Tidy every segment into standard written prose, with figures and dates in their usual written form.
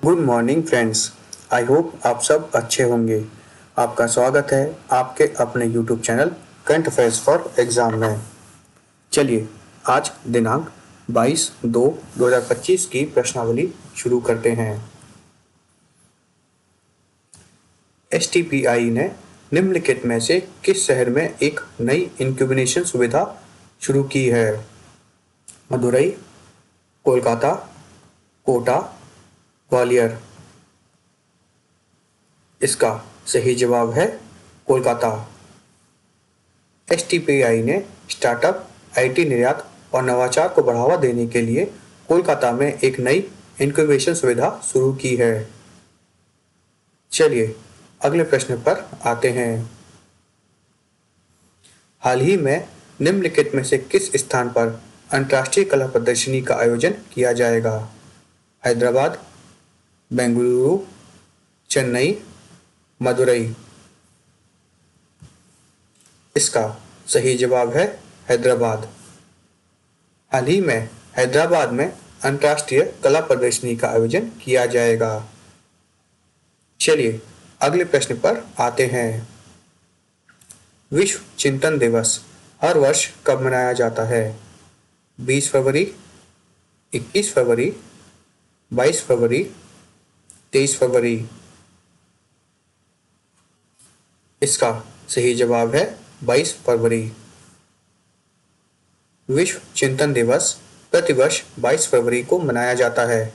Good morning friends. I hope आप सब अच्छे होंगे। आपका स्वागत है आपके अपने YouTube channel current affairs for exam में। चलिए आज दिनांक 22/2/2025 की प्रश्नावली शुरू करते हैं। STPI ने निम्नलिखित में से किस शहर में एक नई इंक्यूबेशन सुविधा शुरू की है? मदुरई, कोलकाता, कोटा, ग्वालियर। इसका सही जवाब है कोलकाता। STPI ने स्टार्टअप, IT निर्यात और नवाचार को बढ़ावा देने के लिए कोलकाता में एक नई इंक्यूबेशन सुविधा शुरू की है। चलिए अगले प्रश्न पर आते हैं। हाल ही में निम्नलिखित में से किस स्थान पर अंतर्राष्ट्रीय कला प्रदर्शनी का आयोजन किया जाएगा? हैदराबाद, बेंगलुरु, चेन्नई, मदुरई। इसका सही जवाब है हैदराबाद। हाल ही में हैदराबाद में अंतर्राष्ट्रीय कला प्रदर्शनी का आयोजन किया जाएगा। चलिए अगले प्रश्न पर आते हैं। विश्व चिंतन दिवस हर वर्ष कब मनाया जाता है? 20 फरवरी, 21 फरवरी, 22 फरवरी, 23 फरवरी। इसका सही जवाब है 22 फरवरी। विश्व चिंतन दिवस प्रतिवर्ष 22 फरवरी को मनाया जाता है।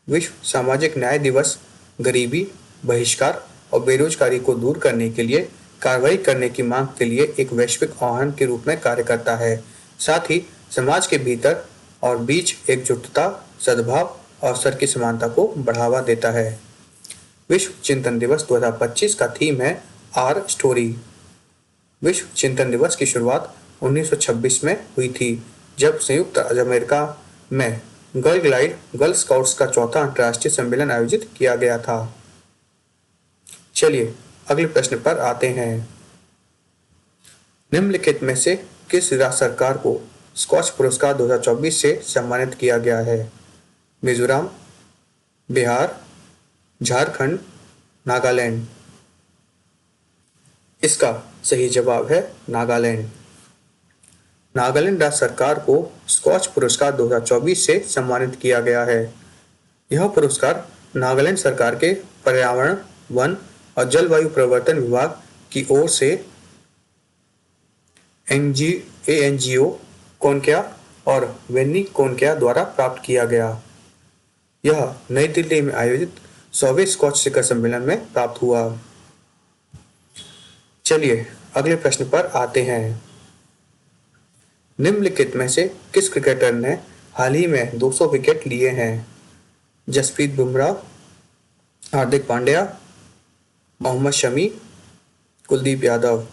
विश्व सामाजिक न्याय दिवस गरीबी, बहिष्कार और बेरोजगारी को दूर करने के लिए कार्रवाई करने की मांग के लिए एक वैश्विक आह्वान के रूप में कार्य करता है। साथ ही समाज के भीतर और बीच एकजुटता, सद्भाव और अवसर की समानता को बढ़ावा देता है। विश्व चिंतन दिवस 2025 का थीम है आर स्टोरी। विश्व चिंतन दिवस की शुरुआत 1926 में हुई थी, जब संयुक्त राज्य अमेरिका में गर्ल स्काउट्स का चौथा अंतर्राष्ट्रीय सम्मेलन आयोजित किया गया था। चलिए अगले प्रश्न पर आते हैं। निम्नलिखित में से किस राज्य सरकार को स्कॉच पुरस्कार 2024 से सम्मानित किया गया है? मिजोरम, बिहार, झारखंड, नागालैंड। इसका सही जवाब है नागालैंड। नागालैंड राज्य सरकार को स्कॉच पुरस्कार 2024 से सम्मानित किया गया है। यह पुरस्कार नागालैंड सरकार के पर्यावरण, वन और जलवायु परिवर्तन विभाग की ओर से ANGO कोनकिया और वेन्नी कोनकिया द्वारा प्राप्त किया गया। यह नई दिल्ली में आयोजित 100वें स्कॉच शिखर सम्मेलन में प्राप्त हुआ। चलिए अगले प्रश्न पर आते हैं। निम्नलिखित में से किस क्रिकेटर ने हाल ही में 200 विकेट लिए हैं? जसप्रीत बुमराह, हार्दिक पांड्या, मोहम्मद शमी, कुलदीप यादव।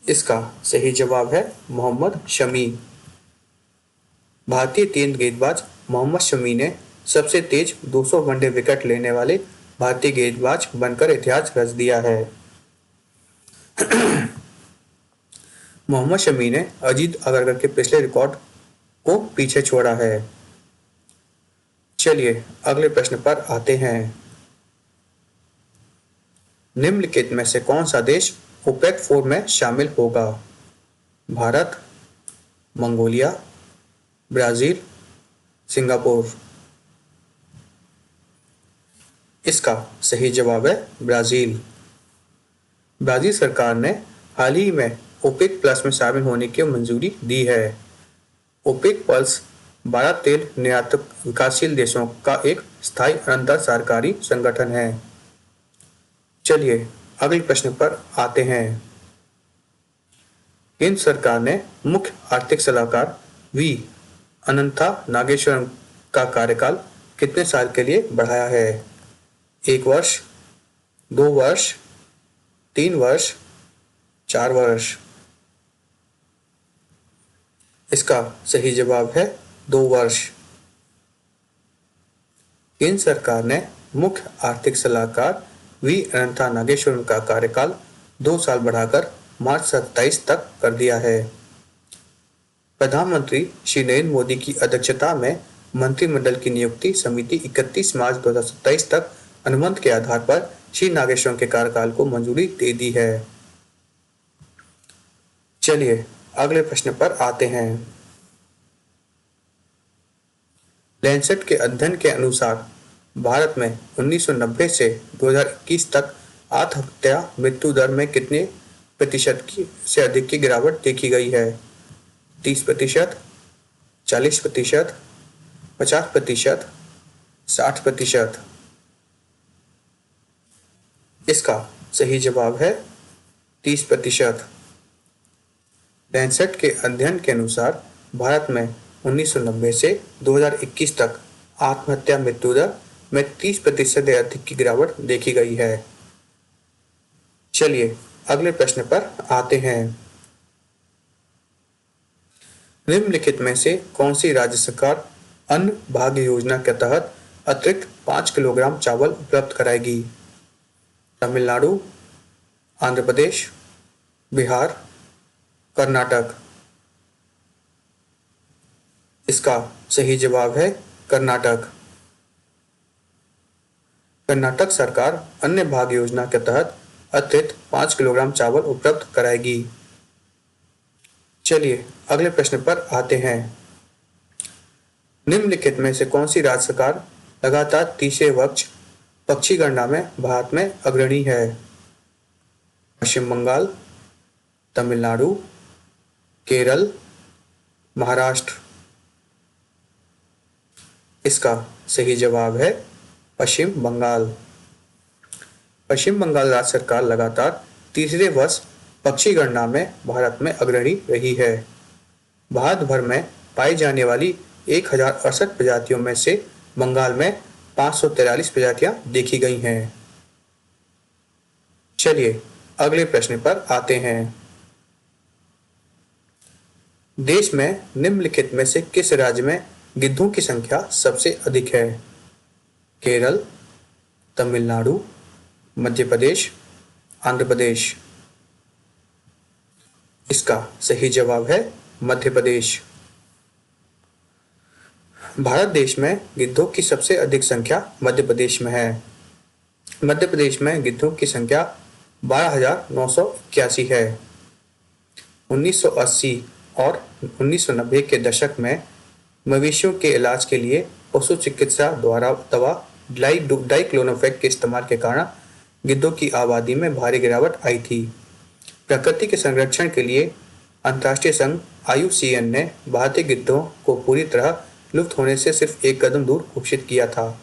इसका सही जवाब है मोहम्मद शमी। भारतीय तेज गेंदबाज मोहम्मद शमी ने सबसे तेज 200 वनडे विकेट लेने वाले भारतीय गेंदबाज बनकर इतिहास रच दिया है। मोहम्मद शमी ने अजीत अगरकर के पिछले रिकॉर्ड को पीछे छोड़ा है। चलिए अगले प्रश्न पर आते हैं। निम्नलिखित में से कौन सा देश ओपेक 4 में शामिल होगा? Bharat, Mongolia, Brazil, Singapore. इसका सही जवाब है ब्राजील। ब्राजील सरकार ने हाल ही में ओपेक प्लस में शामिल होने की मंजूरी दी है। ओपेक प्लस 12 तेल निर्यातक विकासशील देशों का एक स्थायी अंतर सरकारी संगठन है। चलिए अगले प्रश्न पर आते हैं। केंद्र सरकार ने मुख्य आर्थिक सलाहकार वी अनंता नागेश्वरम का कार्यकाल कितने साल के लिए बढ़ाया है? 1 वर्ष, 2 वर्ष, 3 वर्ष, 4 वर्ष। इसका सही जवाब है 2 वर्ष। केंद्र सरकार ने मुख्य आर्थिक सलाहकार वी अनंता नागेश्वरम का कार्यकाल 2 साल बढ़ाकर मार्च 27 तक कर दिया है। प्रधानमंत्री श्री नरेंद्र मोदी की अध्यक्षता में मंत्रिमंडल की नियुक्ति समिति 31 मार्च 2027 तक अनुबंध के आधार पर श्री नागेश्वरम के कार्यकाल को मंजूरी दे दी है। चलिए अगले प्रश्न पर आते हैं। लैंसेट के अध्ययन के अनुसार भारत में 1990 से 2021 तक आत्महत्या मृत्यु दर में कितने प्रतिशत से अधिक की गिरावट देखी गई है? 30%, 40%, 50%, 60%। इसका सही जवाब है 30%। लैंसेट के अध्ययन के अनुसार भारत में 1990 से 2021 तक आत्महत्या मृत्यु दर में 30% से अधिक की गिरावट देखी गई है। चलिए अगले प्रश्न पर आते हैं। निम्नलिखित में से कौन सी राज्य सरकार अन्न भाग्य योजना के तहत अतिरिक्त 5 किलोग्राम चावल उपलब्ध कराएगी? तमिलनाडु, आंध्र प्रदेश, बिहार, कर्नाटक। इसका सही जवाब है कर्नाटक। कर्नाटक सरकार अन्न भाग्य योजना के तहत अतिरिक्त 5 किलोग्राम चावल उपलब्ध कराएगी। चलिए अगले प्रश्न पर आते हैं। निम्नलिखित में से कौन सी राज्य सरकार लगातार तीसरे वर्ष पक्षी गणना में भारत में अग्रणी है? पश्चिम बंगाल, तमिलनाडु, केरल, महाराष्ट्र। इसका सही जवाब है पश्चिम बंगाल। पश्चिम बंगाल राज्य सरकार लगातार तीसरे वर्ष पक्षी गणना में भारत में अग्रणी रही है। भारत भर में पाई जाने वाली 1068 प्रजातियों में से बंगाल में 543 प्रजातियां देखी गई हैं। चलिए अगले प्रश्न पर आते हैं। देश में निम्नलिखित में से किस राज्य में गिद्धों की संख्या सबसे अधिक है? केरल, तमिलनाडु, मध्य प्रदेश, आंध्र प्रदेश। इसका सही जवाब है मध्य प्रदेश। भारत देश में गिद्धों की सबसे अधिक संख्या मध्य प्रदेश में है। मध्य प्रदेश में गिद्धों की संख्या 12,981 है। 1980 और 1990 के दशक में मवेशियों के इलाज के लिए पशु चिकित्सा द्वारा दवा डाइक्लोनोफेक के इस्तेमाल के कारण गिद्धों की आबादी में भारी गिरावट आई थी। प्रकृति के संरक्षण के लिए अंतर्राष्ट्रीय संघ IUCN ने भारतीय गिद्धों को पूरी तरह लुप्त होने से सिर्फ एक कदम दूर घोषित किया था।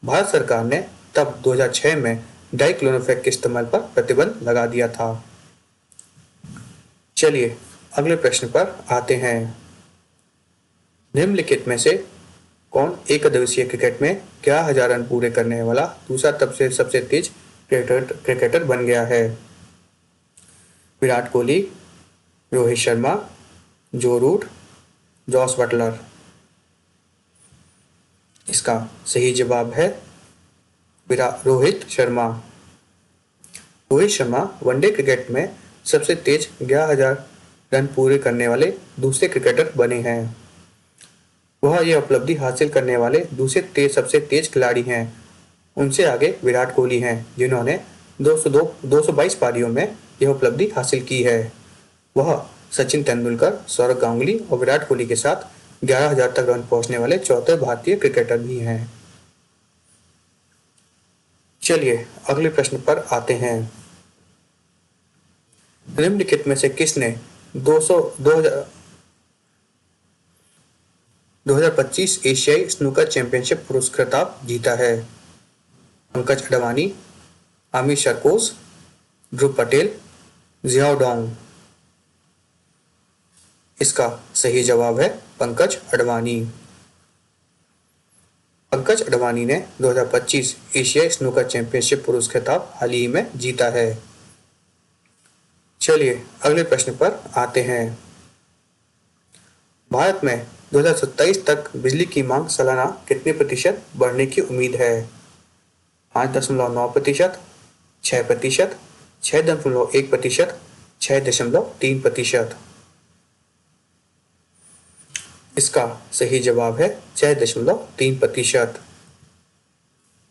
भारत सरकार ने तब 2006 में डाइक्लोनोफेक के इस्तेमाल पर प्रतिबंध लगा दिया था। चलिए अगले प्रश्न पर आते हैं। निम्नलिखित में से कौन एक दिवसीय क्रिकेट में 11,000 रन पूरे करने वाला दूसरा सबसे तेज क्रिकेटर बन गया है? विराट कोहली, रोहित शर्मा, जो रूट, जॉस बटलर। इसका सही जवाब है रोहित शर्मा। रोहित शर्मा वनडे क्रिकेट में सबसे तेज 11,000 रन पूरे करने वाले दूसरे क्रिकेटर बने हैं। वह यह उपलब्धि हासिल करने वाले दूसरे सबसे तेज खिलाड़ी हैं। उनसे आगे विराट कोहली हैं जिन्होंने 222 पारियों में यह उपलब्धि हासिल की है। वह सचिन तेंदुलकर, सौरव गांगुली और विराट कोहली के साथ 11,000 तक रन पहुंचने वाले चौथे भारतीय क्रिकेटर भी हैं। चलिए अगले प्रश्न पर आते हैं। निम्नलिखित में से किसने 2025 एशियाई स्नूकर चैंपियनशिप पुरुष खिताब जीता है? पंकज अडवाणी, आमिर सरकोस, ध्रुव पटेल, जियाओ डोंग। इसका सही जवाब है पंकज अडवाणी। पंकज अडवाणी ने 2025 एशियाई स्नूकर चैंपियनशिप पुरुष खिताब हाल ही में जीता है। चलिए अगले प्रश्न पर आते हैं। भारत में 2027 तक बिजली की मांग सालाना कितने प्रतिशत बढ़ने की उम्मीद है? 5.9%, 6%, 6.1%, 6.3%। इसका सही जवाब है 6.3%।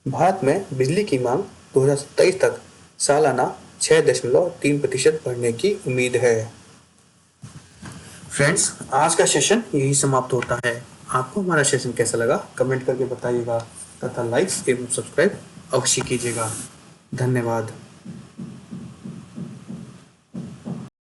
भारत में बिजली की मांग 2027 तक सालाना 6.3% बढ़ने की उम्मीद है। फ्रेंड्स, आज का सेशन यही समाप्त होता है। आपको हमारा सेशन कैसा लगा कमेंट करके बताइएगा तथा लाइक एवं सब्सक्राइब अवश्य कीजिएगा। धन्यवाद।